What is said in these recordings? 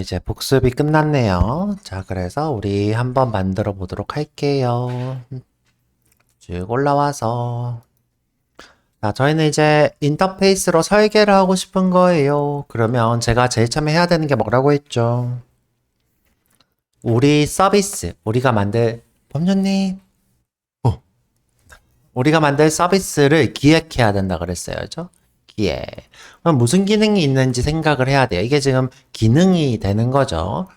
이제 복습이 끝났네요. 자, 그래서 우리 한번 만들어 보도록 할게요. 쭉 올라와서. 자, 저희는 이제 인터페이스로 설계를 하고 싶은 거예요. 그러면 제가 제일 처음에 해야 되는 게 뭐라고 했죠? 우리 서비스, 범준님, 우리가 만들 서비스를 기획해야 된다 그랬어요. 그죠? 기획. 그럼 무슨 기능이 있는지 생각을 해야 돼요. 이게 지금 기능이 되는 거죠.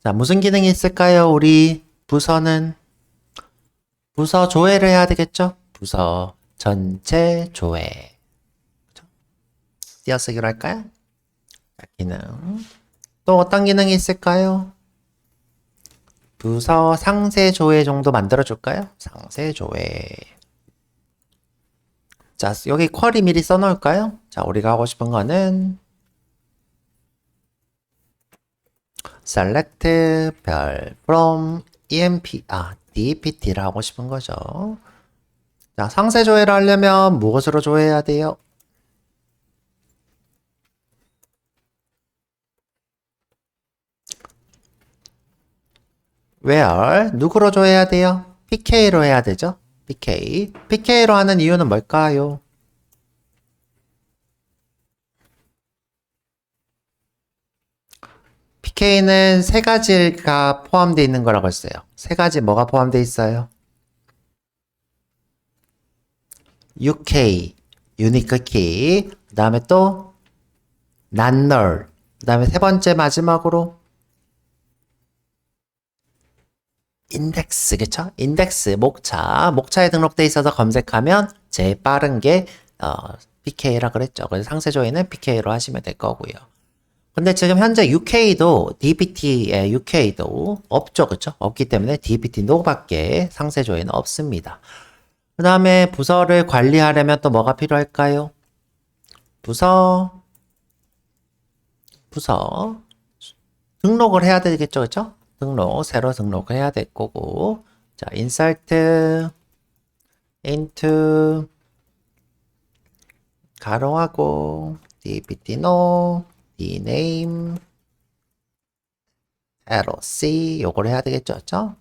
자, 무슨 기능이 있을까요? 우리 부서는 부서 조회를 해야 되겠죠? 부서 전체 조회. 띄어쓰기로 할까요? 자, 기능. 또 어떤 기능이 있을까요? 부서 상세 조회 정도 만들어줄까요? 상세 조회. 자, 여기 쿼리 미리 써놓을까요? 자, 우리가 하고 싶은 거는 select 별 from dept를 하고 싶은 거죠. 자, 상세 조회를 하려면 무엇으로 조회해야 돼요? where 누구로 조회해야 돼요? pk로 해야 되죠? pk로 하는 이유는 뭘까요? pk는 세 가지가 포함되어 있는 거라고 했어요. 세 가지 뭐가 포함되어 있어요? UK, unique key, 그 다음에 또 not null, 그 다음에 세 번째 마지막으로 인덱스, 그쵸? 인덱스, 목차에 등록돼 있어서 검색하면 제일 빠른 게 PK라 그랬죠. 그래서 상세 조회는 PK로 하시면 될 거고요. 근데 지금 현재 UK도 DPT의 UK도 없죠, 그쵸? 없기 때문에 DPT 노밖에 상세 조회는 없습니다. 그 다음에 부서를 관리하려면 또 뭐가 필요할까요? 부서 등록을 해야 되겠죠, 그쵸? 새로 등록을 해야 될 거고. 자, insert into 가로하고 dpt no dname loc 요걸 해야 되겠죠, 그쵸?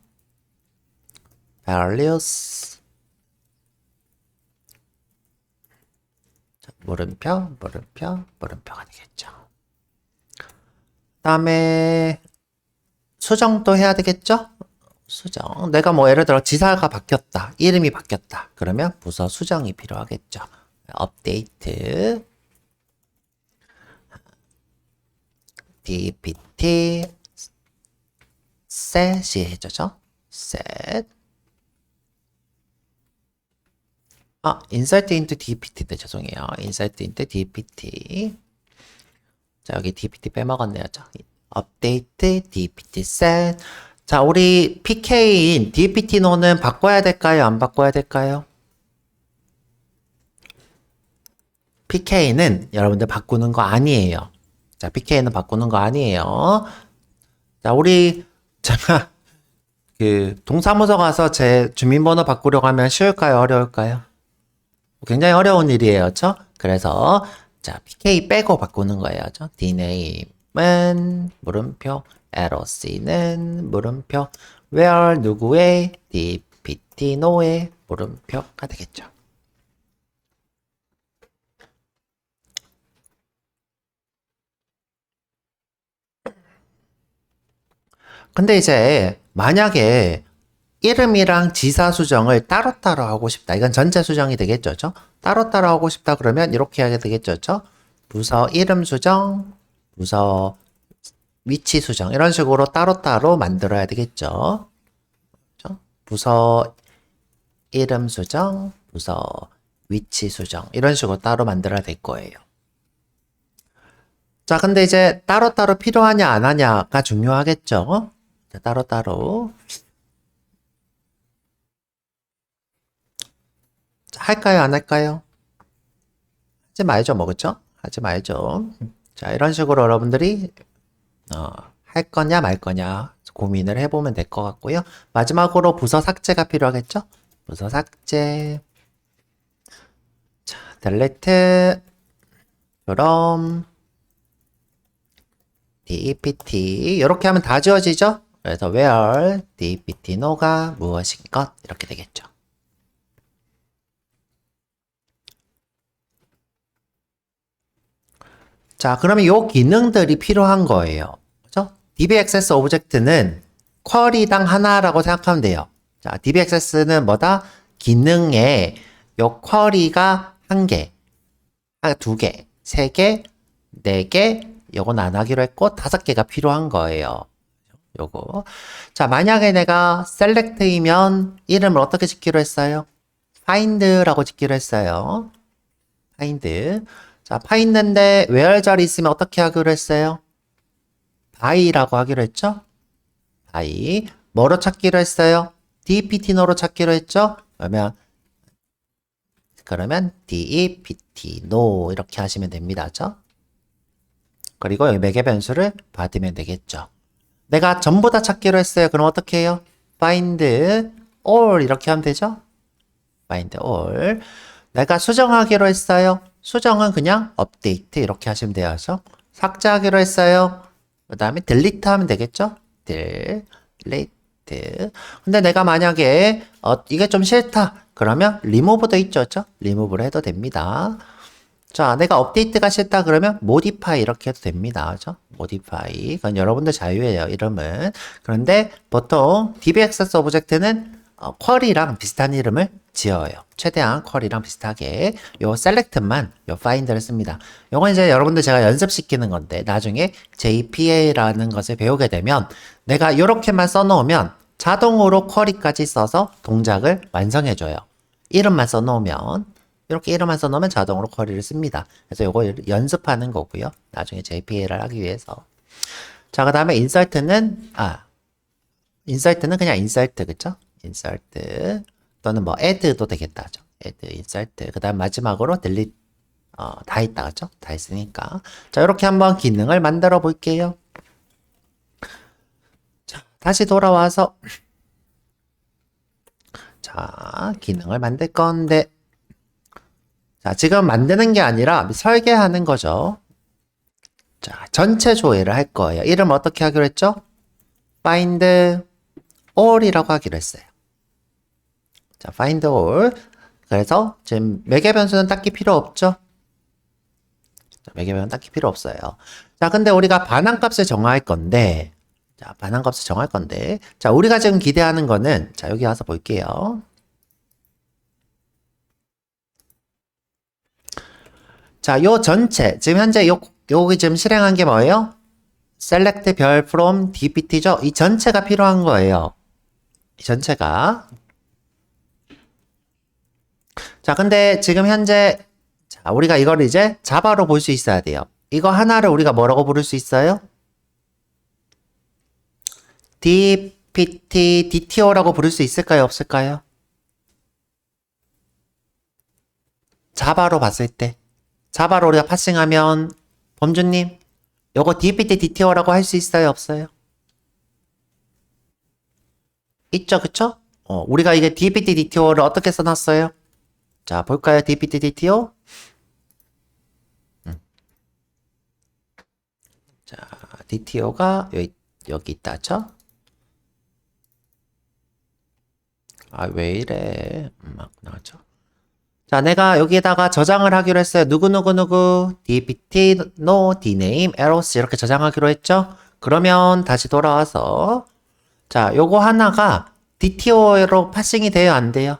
values 자, 물음표가 되겠죠. 다음에 수정도 해야 되겠죠? 수정. 내가 뭐 예를 들어 지사가 바뀌었다. 이름이 바뀌었다. 그러면 부서 수정이 필요하겠죠. 업데이트 dpt set이 해줘죠. set insert into dpt인데 죄송해요. insert into dpt 자, 여기 dpt 빼먹었네요. 자, update dpt set 자, 우리 pk인 dpt 노는 바꿔야 될까요? 안 바꿔야 될까요? pk는 여러분들 바꾸는 거 아니에요. 자, pk는 바꾸는 거 아니에요. 자, 제가 동사무소 가서 제 주민번호 바꾸려고 하면 쉬울까요? 어려울까요? 굉장히 어려운 일이에요. 그렇죠? 그래서 자, pk 빼고 바꾸는 거예요. 그렇죠? dname은 물음표, loc는 물음표, where 누구의, dpt no의 물음표가 되겠죠. 근데 이제 만약에 이름이랑 지사 수정을 따로따로 하고 싶다. 이건 전체 수정이 되겠죠. 그죠? 따로따로 하고 싶다 그러면 이렇게 하게 되겠죠. 그죠? 부서 이름 수정, 부서 위치 수정 이런 식으로 따로따로 만들어야 되겠죠. 그죠? 부서 이름 수정, 부서 위치 수정 이런 식으로 따로 만들어야 될 거예요. 자, 근데 이제 따로따로 필요하냐 안 하냐가 중요하겠죠. 자, 따로따로 할까요 안 할까요? 하지 말죠, 뭐, 그쵸? 하지 말죠. 자, 이런 식으로 여러분들이, 할 거냐, 말 거냐, 고민을 해보면 될 것 같고요. 마지막으로 부서 삭제가 필요하겠죠? 부서 삭제. 자, delete from DEPT 이렇게 하면 다 지워지죠? 그래서 where DEPT no가 무엇인 것 이렇게 되겠죠. 자, 그러면 요 기능들이 필요한 거예요. 그죠? DBAccess 오브젝트는 쿼리당 하나라고 생각하면 돼요. 자, DBAccess는 뭐다? 기능에 요 쿼리가 한 개, 두 개, 세 개, 네 개, 요건 안 하기로 했고, 5개가 필요한 거예요. 요거. 자, 만약에 내가 select이면 이름을 어떻게 짓기로 했어요? find라고 짓기로 했어요. find. 자, find인데 where 자리 있으면 어떻게 하기로 했어요? by라고 하기로 했죠? by. 뭐로 찾기로 했어요? DEPT no로 찾기로 했죠? 그러면 DEPT no 이렇게 하시면 됩니다. 그죠? 그리고 여기 매개 변수를 받으면 되겠죠. 내가 전부 다 찾기로 했어요. 그럼 어떻게 해요? find all 이렇게 하면 되죠? find all. 내가 수정하기로 했어요. 수정은 그냥 update 이렇게 하시면 돼요. 그죠? 삭제하기로 했어요. 그 다음에 delete 하면 되겠죠? delete. 근데 내가 만약에 이게 좀 싫다. 그러면 remove도 있죠. 그죠? remove를 해도 됩니다. 자, 내가 업데이트가 싫다 그러면 modify 이렇게 해도 됩니다. 그죠? modify. 그건 여러분들 자유예요, 이름은. 그런데 보통 DBAccess 오브젝트는 쿼리랑 비슷한 이름을 지어요. 최대한 쿼리랑 비슷하게 요 select만 요 find를 씁니다. 요건 이제 여러분들 제가 연습시키는 건데 나중에 JPA라는 것을 배우게 되면 내가 요렇게만 써놓으면 자동으로 쿼리까지 써서 동작을 완성해줘요. 이름만 써놓으면 이렇게 이름만 써놓으면 자동으로 쿼리를 씁니다. 그래서 요거 연습하는 거고요. 나중에 JPA를 하기 위해서. 자, 그 다음에 insert는 그냥 insert, 그쵸? insert 또는 뭐 add도 되겠다. 그죠? add, insert. 그 다음 마지막으로 delete. 다 있다. 그죠? 다 있으니까. 자, 이렇게 한번 기능을 만들어 볼게요. 자, 다시 돌아와서 자, 기능을 만들 건데 자, 지금 만드는 게 아니라 설계하는 거죠. 자, 전체 조회를 할 거예요. 이름 어떻게 하기로 했죠? find all이라고 하기로 했어요. 자, find all. 그래서 지금 매개 변수는 딱히 필요 없죠? 자, 매개 변수는 딱히 필요 없어요. 자, 근데 우리가 반환값을 정할 건데 자, 반환값을 정할 건데 자, 우리가 지금 기대하는 거는 자, 여기 와서 볼게요. 자, 요 전체, 지금 현재 여기 지금 실행한 게 뭐예요? select 별 from dpt죠? 이 전체가 필요한 거예요. 이 전체가. 자, 근데 지금 현재, 자, 우리가 이걸 이제 자바로 볼 수 있어야 돼요. 이거 하나를 우리가 뭐라고 부를 수 있어요? dpt, dto라고 부를 수 있을까요? 없을까요? 자바로 봤을 때. 자바로 우리가 파싱하면 범주님 요거 dpt dto라고 할 수 있어요? 없어요? 있죠, 그쵸? 우리가 이게 dpt dto를 어떻게 써놨어요? 자, 볼까요? dpt dto. 자, dto가 여기 있다죠? 아, 왜 이래? 나왔죠? 자, 내가 여기에다가 저장을 하기로 했어요. 누구누구누구, dpt, no, dname, eros 이렇게 저장하기로 했죠? 그러면 다시 돌아와서 자, 요거 하나가 dto로 파싱이 돼요? 안 돼요?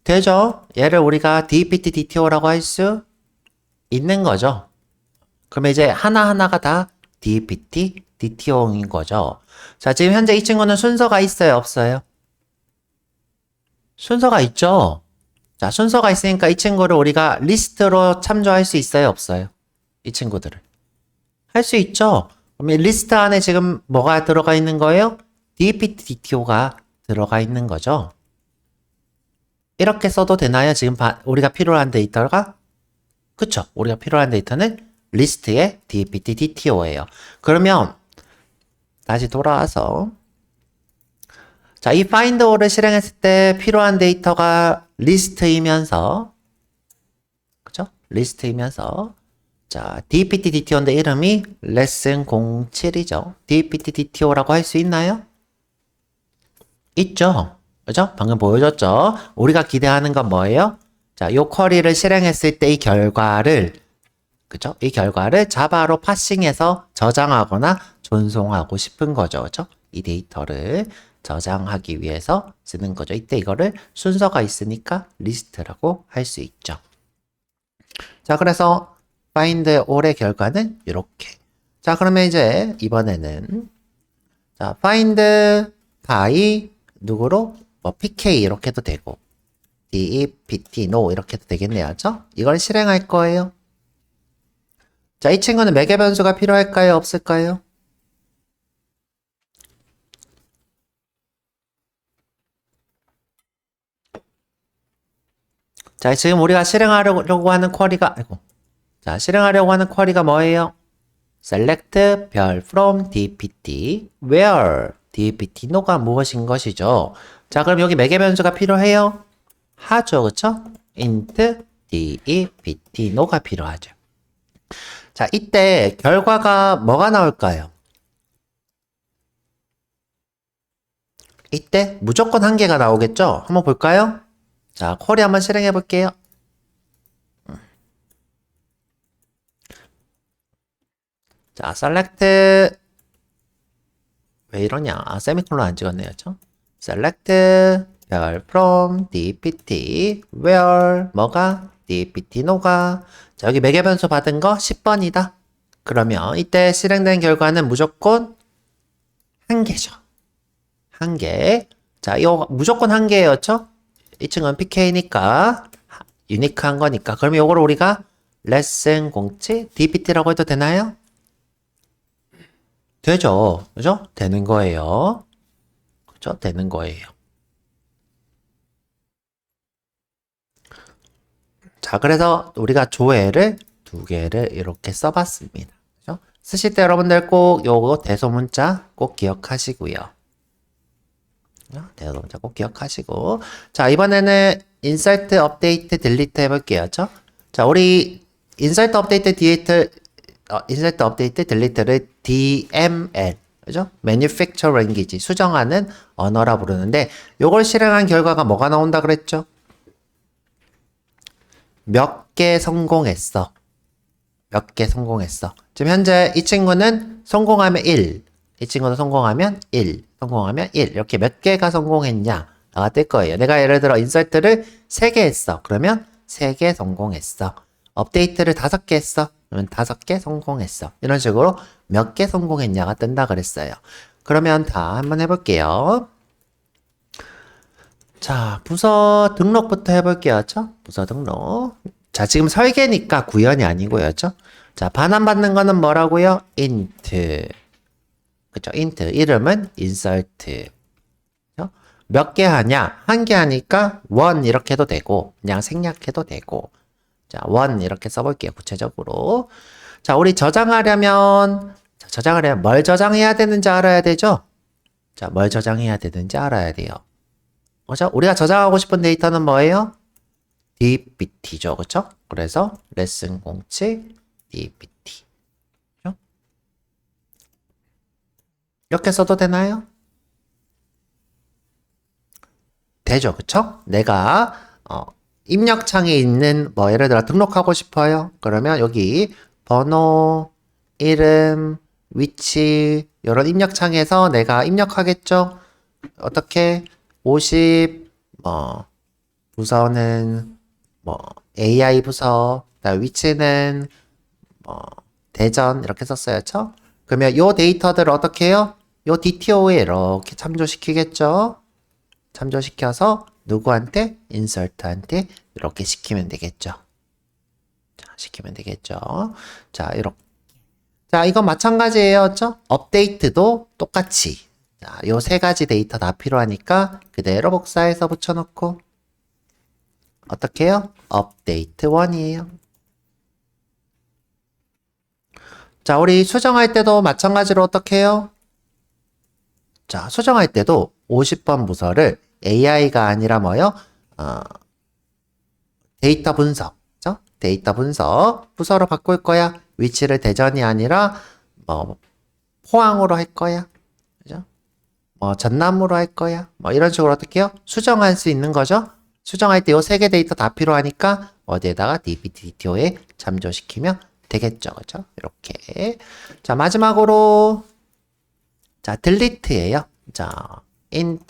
되죠? 얘를 우리가 dpt dto라고 할 수 있는 거죠. 그러면 이제 하나하나가 다 dpt dto인 거죠. 자, 지금 현재 이 친구는 순서가 있어요? 없어요? 순서가 있죠? 자, 순서가 있으니까 이 친구를 우리가 리스트로 참조할 수 있어요? 없어요? 이 친구들을. 할 수 있죠? 그럼 이 리스트 안에 지금 뭐가 들어가 있는 거예요? dpt dto가 들어가 있는 거죠. 이렇게 써도 되나요? 지금 우리가 필요한 데이터가? 그쵸? 우리가 필요한 데이터는 리스트의 dpt dto예요. 그러면 다시 돌아와서 자, 이 find all을 실행했을 때 필요한 데이터가 리스트이면서 그쵸? 리스트이면서 자, DPT DTO인데 이름이 레슨 07이죠. DPT DTO라고 할 수 있나요? 있죠. 그죠? 방금 보여줬죠? 우리가 기대하는 건 뭐예요? 자, 요 쿼리를 실행했을 때 이 결과를, 그죠? 이 결과를 자바로 파싱해서 저장하거나 전송하고 싶은 거죠. 그죠? 이 데이터를 저장하기 위해서 쓰는 거죠. 이때 이거를 순서가 있으니까 리스트라고 할 수 있죠. 자, 그래서 find all의 결과는 이렇게. 자, 그러면 이제 이번에는 자, find by 누구로? 뭐 pk 이렇게 해도 되고 dept no 이렇게 해도 되겠네요. 그죠? 이걸 실행할 거예요. 자, 이 친구는 매개 변수가 필요할까요? 없을까요? 자, 지금 우리가 실행하려고 하는 쿼리가, 아이고. 자, 실행하려고 하는 쿼리가 뭐예요? select 별 from dpt where dpt no가 무엇인 것이죠. 자, 그럼 여기 매개 변수가 필요해요? 하죠. 그쵸? int dpt no가 필요하죠. 자, 이때 결과가 뭐가 나올까요? 이때 무조건 한 개가 나오겠죠? 한번 볼까요? 자, 쿼리 한번 실행해 볼게요. 자, select 왜 이러냐? 아, 세미콜론 안 찍었네요. 그쵸? select 별 from dpt where 뭐가 dpt no가 자, 여기 매개 변수 받은 거 10번이다. 그러면 이때 실행된 결과는 무조건 한 개죠. 한 개. 자, 이거 무조건 한 개였죠? 이 친구는 PK니까 유니크한 거니까. 그러면 이걸 우리가 레슨 07 DPT라고 해도 되나요? 되죠. 그죠? 되는 거예요. 그죠? 되는 거예요. 자, 그래서 우리가 조회를 두 개를 이렇게 써봤습니다. 그죠? 쓰실 때 여러분들 꼭 요거 대소문자 꼭 기억하시고요. 대소문자 꼭 기억하시고. 자, 이번에는 insert, update, delete 해볼게요. 그죠? 자, 우리 insert, update, delete, insert, update, delete를 DML, 그죠? Manufacture Language, 수정하는 언어라 부르는데, 요걸 실행한 결과가 뭐가 나온다 그랬죠? 몇 개 성공했어. 몇 개 성공했어. 지금 현재 이 친구는 성공하면 1, 이 친구도 성공하면 1, 성공하면 1. 이렇게 몇 개가 성공했냐가 뜰 거예요. 내가 예를 들어 인설트를 3개 했어. 그러면 3개 성공했어. 업데이트를 5개 했어. 그러면 5개 성공했어. 이런 식으로 몇 개 성공했냐가 뜬다 그랬어요. 그러면 다 한번 해볼게요. 자, 부서 등록부터 해볼게요. 그쵸? 부서 등록. 자, 지금 설계니까 구현이 아니고요. 그쵸? 자, 반환받는 거는 뭐라고요? int. 그쵸? int. 이름은 insert. 몇 개 하냐? 한 개 하니까 one 이렇게 해도 되고, 그냥 생략해도 되고. 자, one 이렇게 써볼게요. 구체적으로. 자, 우리 저장하려면 뭘 저장해야 되는지 알아야 되죠? 자, 뭘 저장해야 되는지 알아야 돼요. 그죠? 우리가 저장하고 싶은 데이터는 뭐예요? dpt죠. 그쵸? 그래서 레슨 07 dpt. 그죠? 이렇게 써도 되나요? 되죠. 그쵸? 내가 입력창에 있는 뭐 예를 들어 등록하고 싶어요. 그러면 여기 번호, 이름, 위치 이런 입력창에서 내가 입력하겠죠. 어떻게 50 부서는 AI 부서, 위치는 대전 이렇게 썼어요. 그쵸? 그러면 요 데이터들을 어떻게 해요? 요 DTO에 이렇게 참조시키겠죠. 참조시켜서 누구한테? 인설트한테 이렇게 시키면 되겠죠. 자, 시키면 되겠죠. 자, 이렇게. 자, 이건 마찬가지예요. 그쵸? 업데이트도 똑같이. 자, 요 세 가지 데이터 다 필요하니까 그대로 복사해서 붙여놓고 어떻게 해요? 업데이트 1이에요. 자, 우리 수정할 때도 마찬가지로 어떻게 해요? 자, 수정할 때도 50번 부서를 AI가 아니라 뭐요? 데이터 분석. 그죠? 데이터 분석 부서로 바꿀 거야. 위치를 대전이 아니라 뭐 포항으로 할 거야. 그죠? 뭐 전남으로 할 거야. 뭐 이런 식으로 어떻게 해요? 수정할 수 있는 거죠. 수정할 때 요 세 개 데이터 다 필요하니까 어디에다가 dptO에 잠조시키면 되겠죠. 그죠? 이렇게. 자, 마지막으로 자, delete예요. 자, int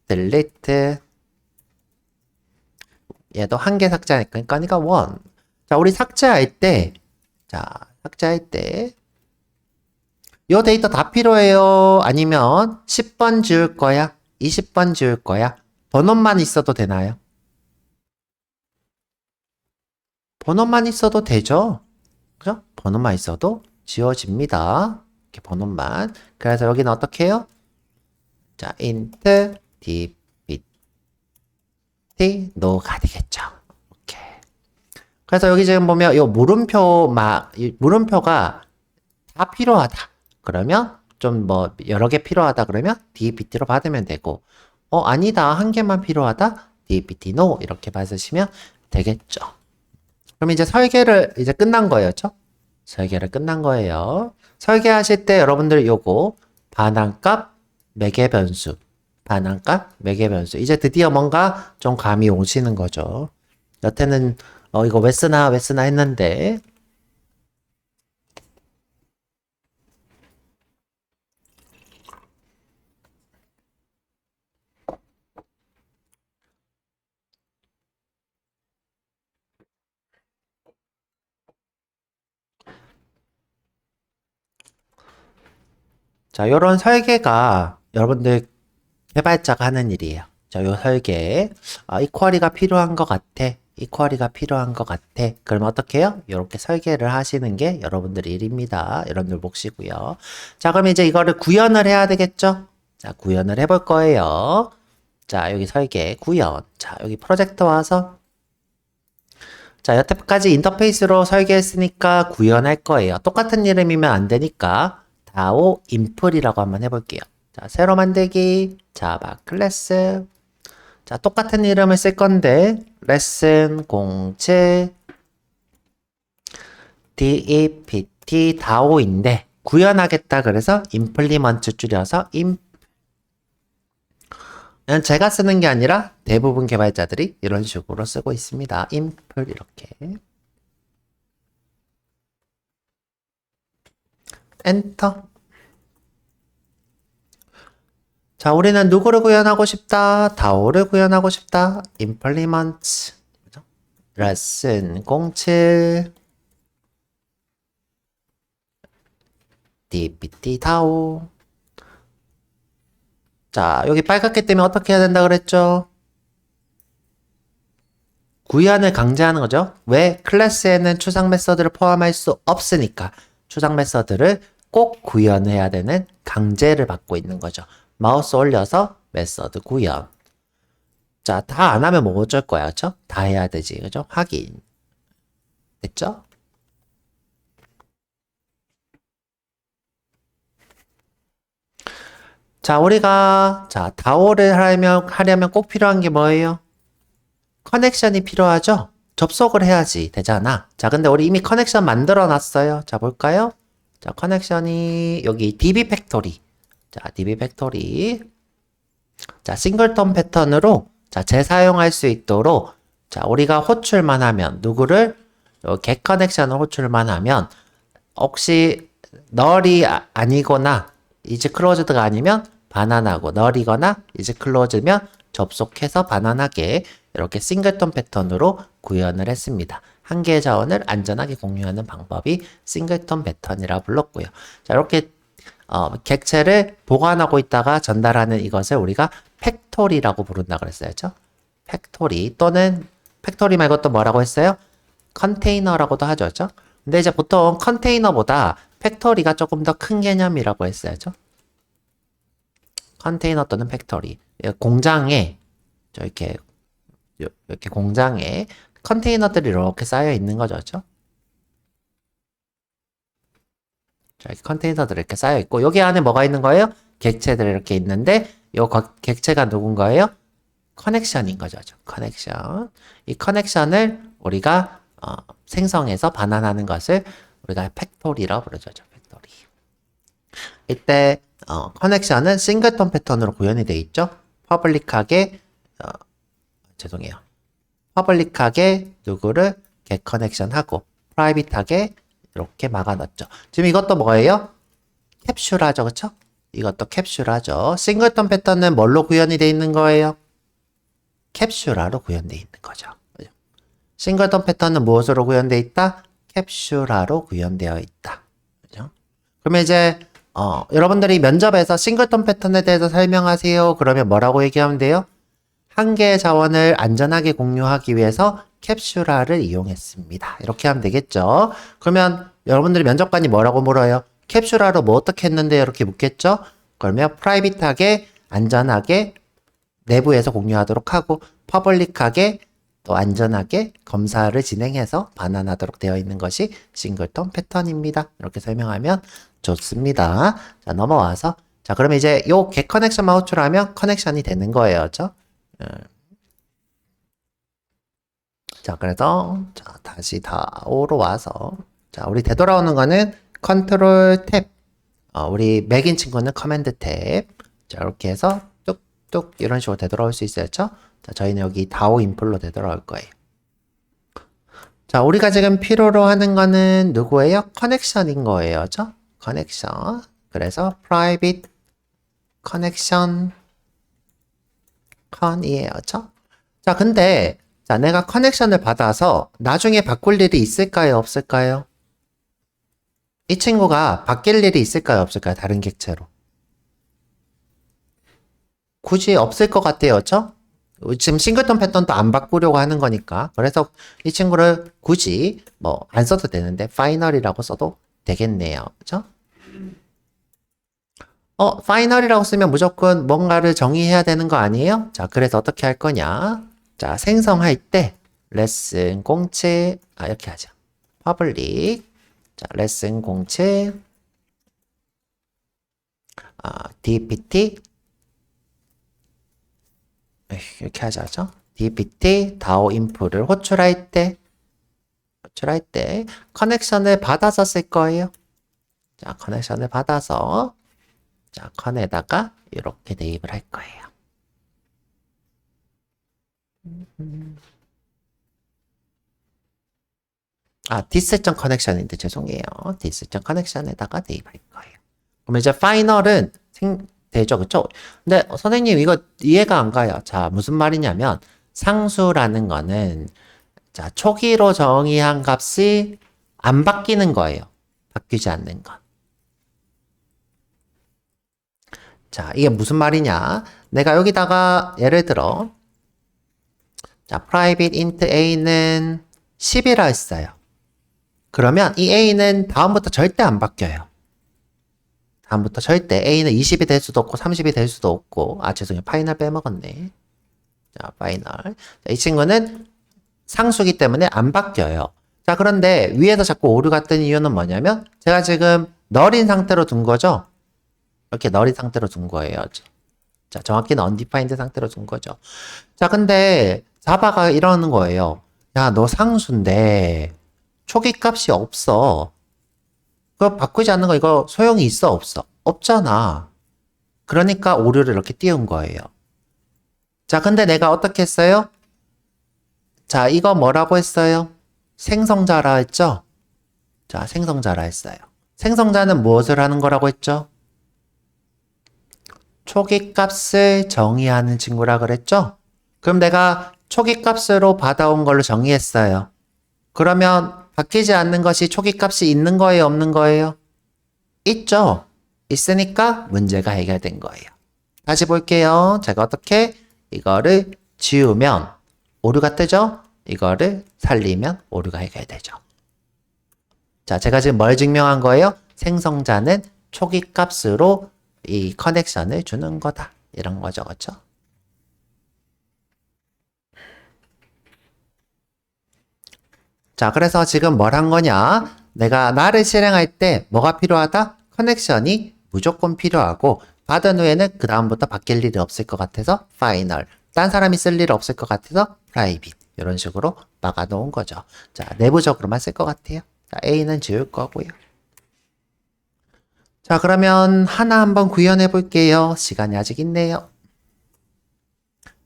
delete 얘도 한 개 삭제하니까 그러니까 1. 자, 우리 삭제할 때 자, 삭제할 때 요 데이터 다 필요해요? 아니면 10번 지울 거야? 20번 지울 거야? 번호만 있어도 되나요? 번호만 있어도 되죠? 그죠? 번호만 있어도 지워집니다. 이렇게 번호만. 그래서 여기는 어떻게 해요? 자, int dpt no가 되겠죠. 오케이. 그래서 여기 지금 보면 이 물음표가 다 필요하다. 그러면 좀 뭐 여러 개 필요하다 그러면 dpt로 받으면 되고 아니다. 한 개만 필요하다. dpt no 이렇게 받으시면 되겠죠. 그럼 이제 설계를 이제 끝난 거예요. 그렇죠? 설계를 끝난 거예요. 설계하실 때 여러분들 요거 반환값 매개 변수 반환값 매개 변수 이제 드디어 뭔가 좀 감이 오시는 거죠. 여태는 이거 왜 쓰나 했는데 자, 요런 설계가 여러분들 개발자가 하는 일이에요. 자, 요 설계. 이 쿼리가 필요한 것 같아. 이 쿼리가 필요한 것 같아. 그러면 어떻게 해요? 이렇게 설계를 하시는 게 여러분들 일입니다. 여러분들 몫이고요. 자, 그럼 이제 이거를 구현을 해야 되겠죠? 자, 구현을 해볼 거예요. 자, 여기 설계, 구현. 자, 여기 프로젝트 와서 자, 여태까지 인터페이스로 설계했으니까 구현할 거예요. 똑같은 이름이면 안 되니까 DAO 인플이라고 한번 해볼게요. 자, 새로 만들기, 자바 클래스. 자, 똑같은 이름을 쓸 건데 레슨 07 DEPT DAO인데 구현하겠다 그래서 implement 줄여서 제가 쓰는 게 아니라 대부분 개발자들이 이런 식으로 쓰고 있습니다. impl 이렇게 엔터. 자, 우리는 누구를 구현하고 싶다? DAO를 구현하고 싶다. implement 레슨 07 DPT DAO. 자, 여기 빨갛기 때문에 어떻게 해야 된다 그랬죠? 구현을 강제하는 거죠. 왜? 클래스에는 추상 메서드를 포함할 수 없으니까 추상 메서드를 꼭 구현해야 되는 강제를 받고 있는 거죠. 마우스 올려서 메서드 구현. 자, 다 안 하면 뭐 어쩔 거야, 그쵸? 다 해야 되지, 그죠? 확인. 됐죠? 자, 우리가 DAO를 하려면 꼭 필요한 게 뭐예요? 커넥션이 필요하죠? 접속을 해야지 되잖아. 자, 근데 우리 이미 커넥션 만들어 놨어요. 자, 볼까요? 자, 커넥션이 여기 DB 팩토리. 자, DB 팩토리. 자, 싱글톤 패턴으로 재사용할 수 있도록 자, 우리가 호출만 하면 누구를 get 커넥션을 호출만 하면 혹시 널이 아니거나 is closed가 아니면 반환하고 널이거나 is closed면 접속해서 반환하게 이렇게 싱글톤 패턴으로 구현을 했습니다. 한 개의 자원을 안전하게 공유하는 방법이 싱글톤 패턴이라 불렀고요. 자, 이렇게 객체를 보관하고 있다가 전달하는 이것을 우리가 팩토리라고 부른다 그랬어요. 그렇죠? 팩토리 또는 팩토리 말고 또 뭐라고 했어요? 컨테이너라고도 하죠. 그렇죠? 근데 이제 보통 컨테이너보다 팩토리가 조금 더 큰 개념이라고 했어요. 그렇죠? 컨테이너 또는 팩토리. 공장에 이렇게 공장에 컨테이너들이 이렇게 쌓여 있는 거죠. 그렇죠? 자, 이렇게 컨테이너들이 이렇게 쌓여 있고 여기 안에 뭐가 있는 거예요? 객체들이 이렇게 있는데 요 객체가 누군 거예요? 커넥션인 거죠. 커넥션. 이 커넥션을 우리가 생성해서 반환하는 것을 우리가 팩토리라고 부르죠. 팩토리. 이때 커넥션은 싱글턴 패턴으로 구현이 되어 있죠. 퍼블릭하게 죄송해요. 퍼블릭하게 누구를 get 커넥션하고 프라이빗하게 이렇게 막아놨죠. 지금 이것도 뭐예요? 캡슐하죠, 그쵸? 이것도 캡슐하죠. 싱글턴 패턴은 뭘로 구현이 되어 있는 거예요? 캡슐화로 구현되어 있는 거죠. 싱글턴 패턴은 무엇으로 구현되어 있다? 캡슐화로 구현되어 있다. 그죠? 그러면 이제 여러분들이 면접에서 싱글턴 패턴에 대해서 설명하세요. 그러면 뭐라고 얘기하면 돼요? 한 개의 자원을 안전하게 공유하기 위해서 캡슐화를 이용했습니다. 이렇게 하면 되겠죠. 그러면 여러분들이 면접관이 뭐라고 물어요? 캡슐화로 뭐 어떻게 했는데 이렇게 묻겠죠? 그러면 프라이빗하게 안전하게 내부에서 공유하도록 하고 퍼블릭하게 또 안전하게 검사를 진행해서 반환하도록 되어 있는 것이 싱글턴 패턴입니다. 이렇게 설명하면 좋습니다. 자, 넘어와서 자, 그러면 이제 요 get 커넥션만 호출하면 커넥션이 되는 거예요. 그죠? 자, 그래서 자, 다시 다오로 와서 자, 우리 되돌아오는 거는 컨트롤 탭. 우리 맥인 친구는 커맨드 탭. 자, 이렇게 해서 뚝뚝 이런 식으로 되돌아올 수 있었죠? 자, 저희는 여기 다오 인풀로 되돌아올 거예요. 자, 우리가 지금 필요로 하는 거는 누구예요? 커넥션인 거예요. 그죠? 커넥션. 그래서 private connection con이에요. 그죠? 자, 근데 자, 내가 커넥션을 받아서 나중에 바꿀 일이 있을까요? 없을까요? 이 친구가 바뀔 일이 있을까요? 없을까요? 다른 객체로. 굳이 없을 것 같아요. 그쵸? 지금 싱글턴 패턴도 안 바꾸려고 하는 거니까. 그래서 이 친구를 굳이 뭐 안 써도 되는데 파이널이라고 써도 되겠네요. 그쵸? 파이널이라고 쓰면 무조건 뭔가를 정의해야 되는 거 아니에요? 자, 그래서 어떻게 할 거냐? 자, 생성할 때 레슨 공채 이렇게 하죠. 퍼블릭 자, 레슨 공채 dpt 이렇게 하자죠. dpt 다오 인풋을 호출할 때 커넥션을 받아서 쓸 거예요. 자, 커넥션을 받아서 자, 컨에다가 이렇게 대입을 할 거예요. 디스점 커넥션인데 죄송해요. 디스점 커넥션에다가 대입할 거예요. 그럼 이제 파이널은 되죠, 그쵸? 근데 선생님 이거 이해가 안 가요. 자, 무슨 말이냐면 상수라는 거는 자, 초기로 정의한 값이 안 바뀌는 거예요. 바뀌지 않는 것. 자, 이게 무슨 말이냐? 내가 여기다가 예를 들어 자, private int a는 10이라 했어요. 그러면 이 a는 다음부터 절대 안 바뀌어요. 다음부터 절대 a는 20이 될 수도 없고 30이 될 수도 없고 죄송해요. 파이널 빼먹었네. 자, 파이널. 자, 이 친구는 상수기 때문에 안 바뀌어요. 자, 그런데 위에서 자꾸 오류가 뜬 이유는 뭐냐면 제가 지금 널인 상태로 둔 거죠. 이렇게 널인 상태로 둔 거예요. 자, 정확히는 undefined 상태로 둔 거죠. 자, 근데 자바가 이러는 거예요. 야, 너 상수인데 초기 값이 없어. 그거 바꾸지 않는 거 이거 소용이 있어 없어? 없잖아. 그러니까 오류를 이렇게 띄운 거예요. 자, 근데 내가 어떻게 했어요? 자, 이거 뭐라고 했어요? 생성자라 했죠? 자, 생성자라 했어요. 생성자는 무엇을 하는 거라고 했죠? 초기 값을 정의하는 친구라 그랬죠? 그럼 내가 초기 값으로 받아온 걸로 정의했어요. 그러면 바뀌지 않는 것이 초기 값이 있는 거예요? 없는 거예요? 있죠? 있으니까 문제가 해결된 거예요. 다시 볼게요. 제가 어떻게 이거를 지우면 오류가 뜨죠? 이거를 살리면 오류가 해결되죠. 자, 제가 지금 뭘 증명한 거예요? 생성자는 초기 값으로 이 커넥션을 주는 거다. 이런 거죠. 그렇죠? 자, 그래서 지금 뭘 한 거냐? 내가 나를 실행할 때 뭐가 필요하다? 커넥션이 무조건 필요하고 받은 후에는 그 다음부터 바뀔 일이 없을 것 같아서 파이널. 딴 사람이 쓸 일 없을 것 같아서 프라이빗. 이런 식으로 막아 놓은 거죠. 자, 내부적으로만 쓸 것 같아요. 자, A는 지울 거고요. 자, 그러면 하나 한번 구현해 볼게요. 시간이 아직 있네요.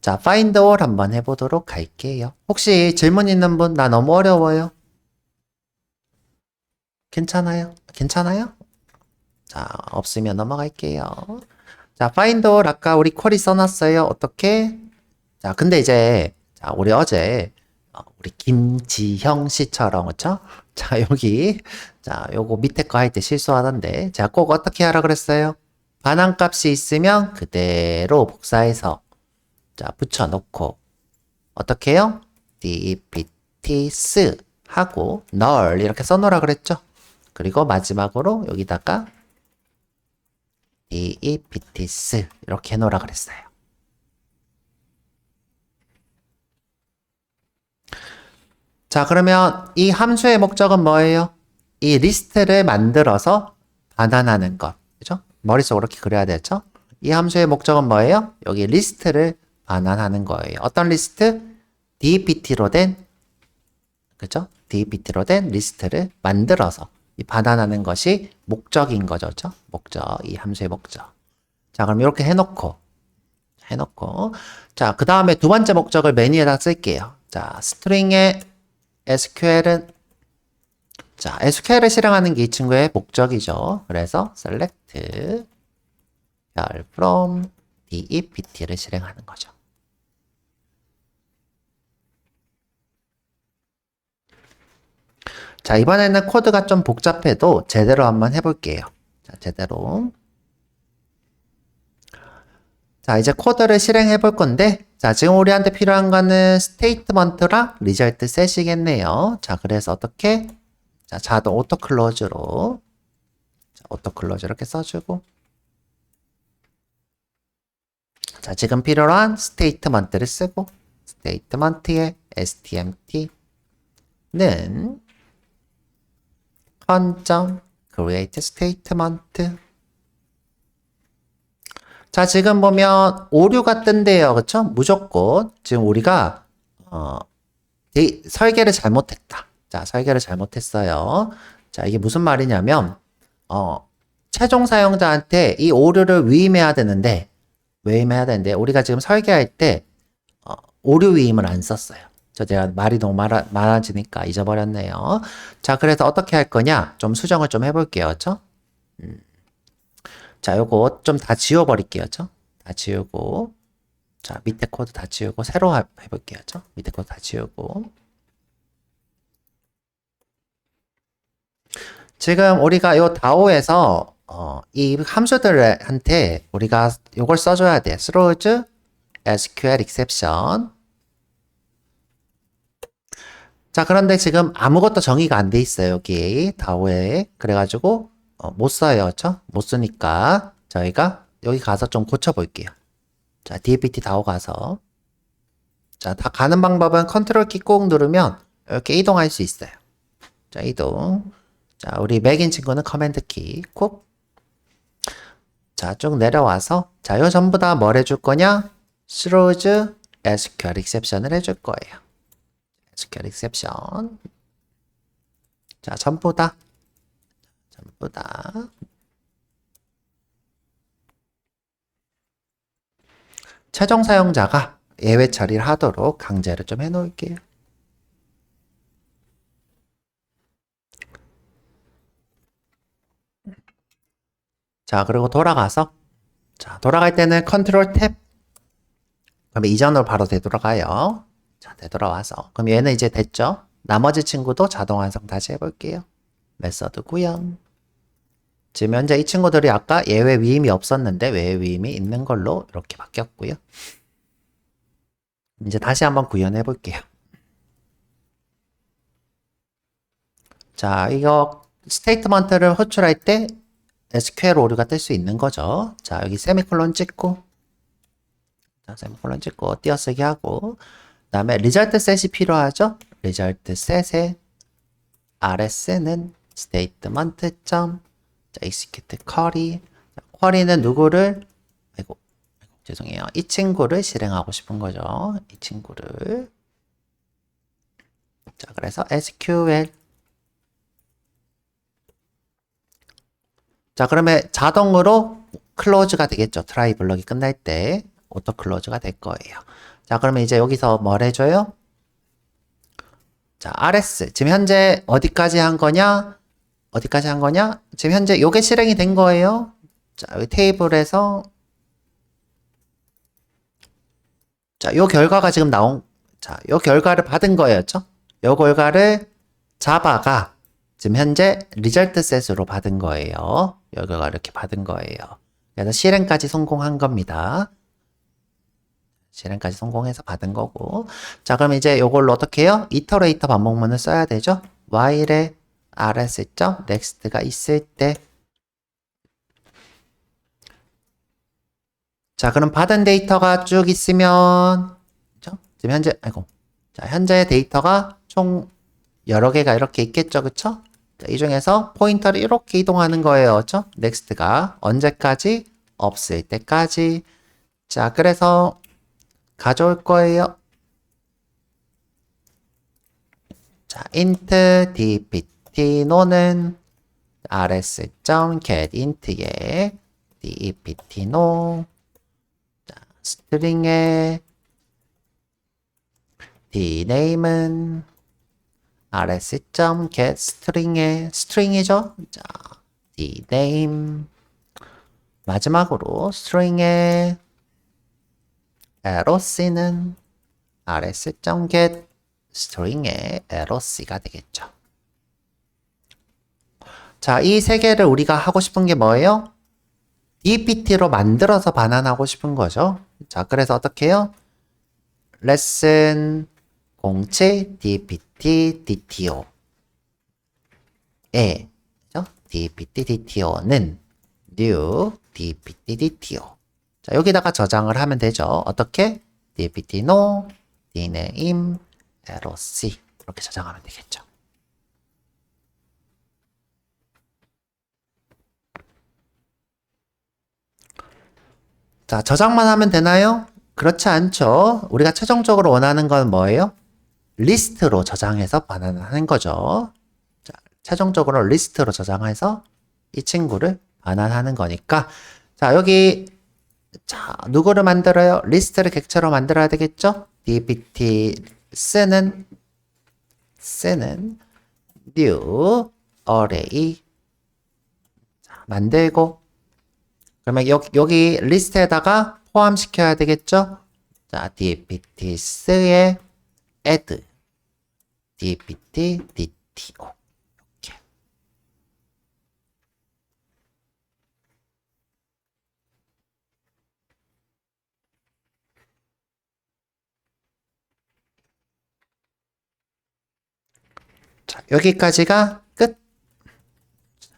자, find all 한번 해보도록 할게요. 혹시 질문 있는 분, 나 너무 어려워요? 괜찮아요? 괜찮아요? 자, 없으면 넘어갈게요. 자, find all 아까 우리 쿼리 써놨어요. 어떻게? 자, 근데 이제, 자, 우리 어제, 우리 김지형 씨처럼, 그쵸? 자, 여기, 자, 요거 밑에 거 할 때 실수하던데. 자, 꼭 어떻게 하라 그랬어요? 반환값이 있으면 그대로 복사해서, 자, 붙여놓고, 어떻게 해요? dpts 하고, null 이렇게 써놓으라 그랬죠? 그리고 마지막으로 여기다가 dpts 이렇게 해놓으라 그랬어요. 자, 그러면 이 함수의 목적은 뭐예요? 이 리스트를 만들어서 반환하는 것. 그죠? 머릿속으로 이렇게 그려야 되죠? 이 함수의 목적은 뭐예요? 여기 리스트를 반환하는 거예요. 어떤 리스트? dpt로 된, 그죠? dpt로 된 리스트를 만들어서 이 반환하는 것이 목적인 거죠. 그죠? 목적, 이 함수의 목적. 자, 그럼 이렇게 해놓고, 자, 그 다음에 두 번째 목적을 맨 위에다 쓸게요. 자, 스트링의 SQL은, 자, SQL을 실행하는 게 이 친구의 목적이죠. 그래서 select from dept를 실행하는 거죠. 자, 이번에는 코드가 좀 복잡해도 제대로 한번 해볼게요. 자, 제대로. 자, 이제 코드를 실행해 볼 건데, 자, 지금 우리한테 필요한 거는 스테이트먼트랑 리절트 셋이겠네요. 자, 그래서 어떻게? 자, 자동 오토 클로즈로. 자, 오토 클로즈 이렇게 써주고. 자, 지금 필요한 스테이트먼트를 쓰고, 스테이트먼트의 stmt는 create statement. 자, 지금 보면 오류가 뜬대요. 그쵸? 무조건. 지금 우리가, 설계를 잘못했다. 자, 설계를 잘못했어요. 자, 이게 무슨 말이냐면, 최종 사용자한테 이 오류를 위임해야 되는데, 우리가 지금 설계할 때, 오류 위임을 안 썼어요. 제가 말이 너무 많아지니까 잊어버렸네요. 자, 그래서 어떻게 할 거냐? 좀 수정을 좀 해볼게요. 그쵸? 자, 요거 좀 다 지워버릴게요. 다 지우고. 자, 밑에 코드 다 지우고, 새로 해볼게요. 밑에 코드 다 지우고. 지금 우리가 요 다오에서, 이 함수들한테 우리가 요걸 써줘야 돼. throws SQL exception. 자, 그런데 지금 아무것도 정의가 안 돼 있어요. 여기 다오에. 그래가지고, 못 써요. 못 쓰니까 저희가 여기 가서 좀 고쳐볼게요. 자, dpt 다오 가서. 자, 다 가는 방법은 컨트롤 키 꾹 누르면 이렇게 이동할 수 있어요. 자, 이동. 자, 우리 맥인 친구는 커맨드 키 콕. 자, 쭉 내려와서 자, 요 전부 다 뭘 해줄 거냐? throws SQL exception을 해줄 거예요. SQL exception. 자, 전부 다. 최종 사용자가 예외 처리를 하도록 강제를 좀 해놓을게요. 자, 그리고 돌아가서, 자, 돌아갈 때는 컨트롤 탭. 그럼 이전으로 바로 되돌아가요. 자, 되돌아와서. 그럼 얘는 이제 됐죠? 나머지 친구도 자동 완성 다시 해볼게요. 메서드 구형. 지금 현재 이 친구들이 아까 예외 위임이 없었는데 예외 위임이 있는 걸로 이렇게 바뀌었고요. 이제 다시 한번 구현해 볼게요. 자, 이거 스테이트먼트를 호출할 때 SQL 오류가 뜰 수 있는 거죠. 자, 여기 세미콜론 찍고, 자, 세미콜론 찍고 띄어쓰기 하고, 그다음에 리절트 셋이 필요하죠. 리절트 셋의 rs는 statement. 자, execute query. 쿼리는 누구를, 아이고, 죄송해요. 이 친구를 실행하고 싶은 거죠. 이 친구를. 자, 그래서 SQL. 자, 그러면 자동으로 클로즈가 되겠죠. 트라이 블럭이 끝날 때 오토 클로즈가 될 거예요. 자, 그러면 이제 여기서 뭘 해줘요? 자, RS. 지금 현재 어디까지 한 거냐? 어디까지 한 거냐? 지금 현재 요게 실행이 된 거예요. 자, 여기 테이블에서 자, 요 결과가 지금 자, 요 결과를 받은 거였죠? 요 결과를 자바가 지금 현재 리절트 셋으로 받은 거예요. 요 결과를 이렇게 받은 거예요. 그래서 실행까지 성공한 겁니다. 실행까지 성공해서 받은 거고. 자, 그럼 이제 요걸로 어떻게 해요? 이터레이터 반복문을 써야 되죠? while에 rs.next가 있을 때. 자, 그럼 받은 데이터가 쭉 있으면, 그죠? 지금 현재, 자, 현재 데이터가 총 여러 개가 이렇게 있겠죠, 그쵸? 자, 이 중에서 포인터를 이렇게 이동하는 거예요, 그쵸? next가 언제까지? 없을 때까지. 자, 그래서 가져올 거예요. 자, int dpt no는 rs.getInt에 dpt no 스트링의 dname은 rs.getString의 스트링이죠. 자, dname 마지막으로 스트링의 roc는 rs.getString의 roc가 되겠죠. 자, 이 세 개를 우리가 하고 싶은 게 뭐예요? dpt로 만들어서 반환하고 싶은 거죠. 자, 그래서 어떻게 해요? 레슨 07 dpt dto 에 dpt dto는 new dpt dto. 자, 여기다가 저장을 하면 되죠. 어떻게? dpt no dname roc 이렇게 저장하면 되겠죠. 자, 저장만 하면 되나요? 그렇지 않죠. 우리가 최종적으로 원하는 건 뭐예요? 리스트로 저장해서 반환하는 거죠. 자, 최종적으로 리스트로 저장해서 이 친구를 반환하는 거니까. 자, 여기 자, 누구를 만들어요? 리스트를 객체로 만들어야 되겠죠? dpt 쓰는 new array 자, 만들고 그러면 여기 리스트에다가 포함시켜야 되겠죠? 자, dpts에 add dpt dto 이렇게. 자, 여기까지가 끝.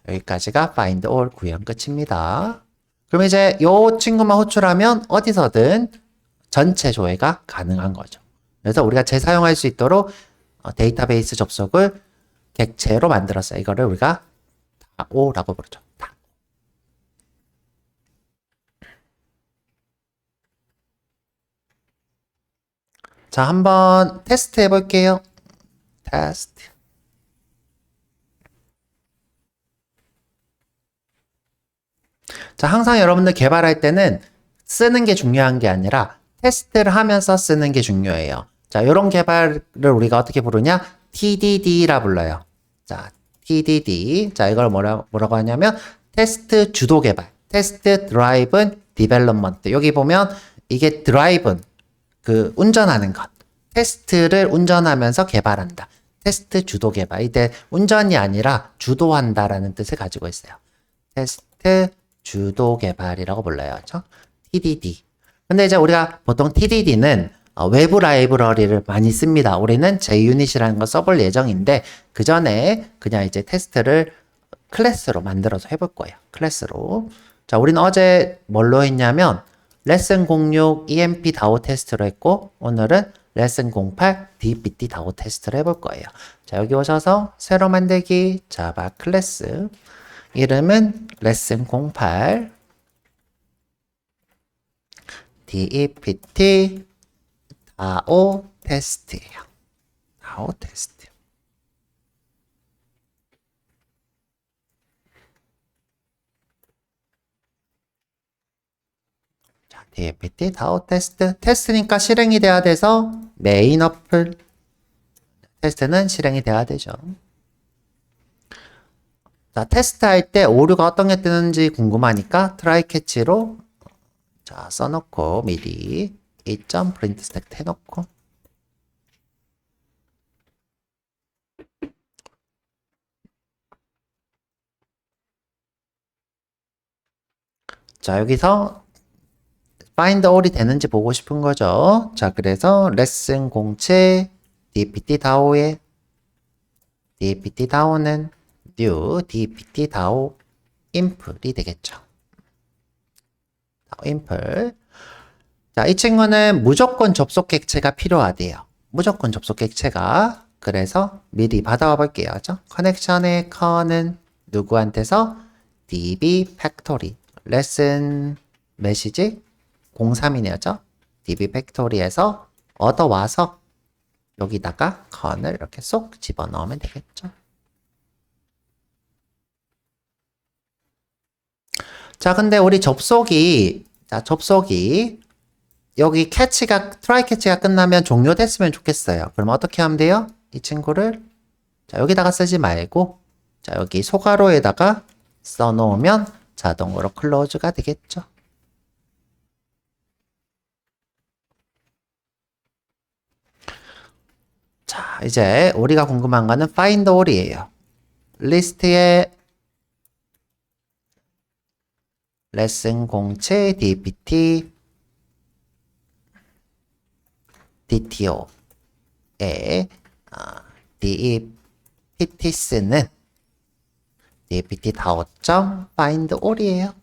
여기까지가 find all 구현 끝입니다. 그럼 이제 요 친구만 호출하면 어디서든 전체 조회가 가능한 거죠. 그래서 우리가 재사용할 수 있도록 데이터베이스 접속을 객체로 만들었어요. 이거를 우리가 DAO라고 부르죠. DAO. 자, 한번 테스트 해볼게요. 테스트. 자, 항상 여러분들 개발할 때는 쓰는 게 중요한 게 아니라 테스트를 하면서 쓰는 게 중요해요. 자, 이런 개발을 우리가 어떻게 부르냐? TDD라 불러요. 자, TDD. 자, 이걸 뭐라고 하냐면 테스트 주도 개발. 테스트 드라이븐 디벨롭먼트. 여기 보면 이게 드라이븐 그 운전하는 것. 테스트를 운전하면서 개발한다. 테스트 주도 개발. 이때 운전이 아니라 주도한다라는 뜻을 가지고 있어요. 테스트 주도 개발이라고 불러요. 그렇죠? TDD. 근데 이제 우리가 보통 TDD는 외부 라이브러리를 많이 씁니다. 우리는 JUnit이라는 걸 써볼 예정인데 그 전에 그냥 이제 테스트를 클래스로 만들어서 해볼 거예요. 클래스로. 자, 우리는 어제 뭘로 했냐면 레슨 06 EMP DAO 테스트로 했고 오늘은 레슨 08 DPT DAO 테스트를 해볼 거예요. 자, 여기 오셔서 새로 만들기 자바 클래스 이름은 레슨 08 DPT DAO 테스트예요. 다오 테스트. 자, dpt 다오 테스트. 테스트니까 실행이 돼야 돼서 메인 어플 테스트는 실행이 돼야 되죠. 자, 테스트할 때 오류가 어떤 게 뜨는지 궁금하니까 트라이 캐치로 자, 써놓고 미리 2.print stack 해놓고 자, 여기서 find all이 되는지 보고 싶은 거죠. 자, 그래서 레슨 공채 dpt 다오에 dpt 다오는 new dpt 다오 imp이 되겠죠. impl. 자, 이 친구는 무조건 접속 객체가 필요하대요. 무조건 접속 객체가. 그래서 미리 받아와 볼게요. 커넥션의 커는 누구한테서 db 팩토리 레슨 메시지 03이네요. db 팩토리에서 얻어와서 여기다가 컨을 이렇게 쏙 집어넣으면 되겠죠. 자, 근데 우리 접속이 여기 트라이 캐치가 끝나면 종료됐으면 좋겠어요. 그럼 어떻게 하면 돼요? 이 친구를 자, 여기다가 쓰지 말고 자, 여기 소괄호에다가 써놓으면 자동으로 클로즈가 되겠죠. 자, 이제 우리가 궁금한 거는 find all이에요. 리스트에 레슨 공채 dpt dto에 dpt스는 dpt 다오점 find all이에요.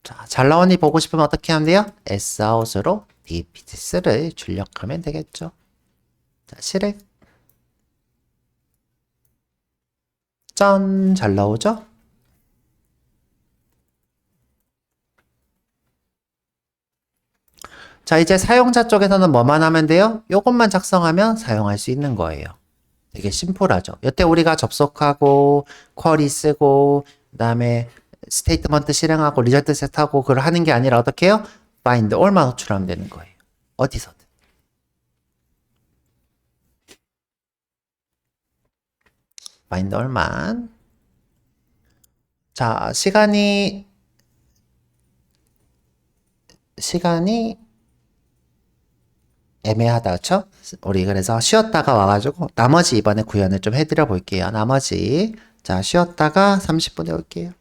자, 잘 나오니 보고 싶으면 어떻게 하면 돼요? sout으로 dpt스를 출력하면 되겠죠. 자, 실행. 짠! 잘 나오죠? 자, 이제 사용자 쪽에서는 뭐만 하면 돼요? 요것만 작성하면 사용할 수 있는 거예요. 되게 심플하죠. 여태 우리가 접속하고 쿼리 쓰고 그다음에 스테이트먼트 실행하고 리저트 셋하고 그걸 하는 게 아니라 어떻게 해요? find all만 호출하면 되는 거예요. 어디서든. find all만. 자, 시간이 애매하다, 그쵸? 우리 그래서 쉬었다가 와가지고 나머지 이번에 구현을 좀 해드려 볼게요. 나머지 자, 쉬었다가 30분 해올게요.